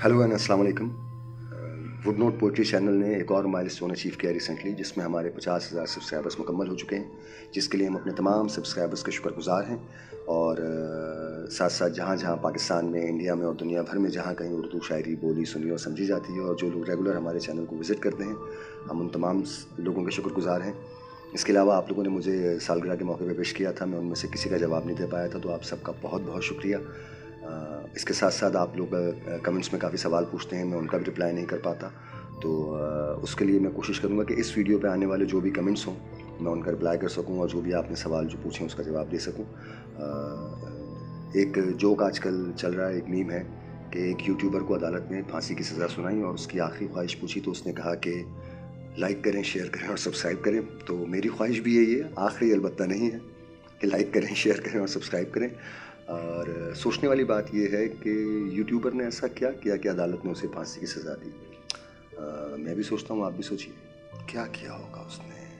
Hello and अस्सलाम वालेकुम। Would note poetry channel ने एक और माइलस्टोन अचीव किया रिसेंटली, जिसमें हमारे 50,000 सब्सक्राइबर्स मुकम्मल हो चुके हैं, जिसके लिए हम अपने तमाम सब्सक्राइबर्स के शुक्रगुजार हैं। और साथ साथ जहाँ जहाँ पाकिस्तान में, इंडिया में और दुनिया भर में जहाँ कहीं उर्दू शायरी बोली, सुनी और समझी जाती है, और जो लोग रेगुलर हमारे चैनल को विज़िट करते हैं, हम उन तमाम लोगों के शुक्रगुजार हैं। इसके अलावा आप लोगों ने मुझे सालगिरह के मौके पे विश किया था, मैं उनमें से किसी का जवाब नहीं दे पाया था, तो आप सबका बहुत बहुत शुक्रिया। इसके साथ साथ आप लोग कमेंट्स में काफ़ी सवाल पूछते हैं, मैं उनका भी रिप्लाई नहीं कर पाता, तो उसके लिए मैं कोशिश करूँगा कि इस वीडियो पे आने वाले जो भी कमेंट्स हों, मैं उनका रिप्लाई कर सकूँ और जो भी आपने सवाल जो पूछे हैं उसका जवाब दे सकूँ। एक जोक आजकल चल रहा है, एक मीम है कि एक यूट्यूबर को अदालत ने फांसी की सज़ा सुनाई और उसकी आखिरी ख्वाहिश पूछी, तो उसने कहा कि लाइक करें, शेयर करें और सब्सक्राइब करें। तो मेरी ख्वाहिश भी यही है, आखिरी अलबत्ता नहीं है, कि लाइक करें, शेयर करें और सब्सक्राइब करें। और सोचने वाली बात यह है कि यूट्यूबर ने ऐसा क्या किया कि अदालत ने उसे फांसी की सज़ा दी। मैं भी सोचता हूँ, आप भी सोचिए क्या किया होगा उसने।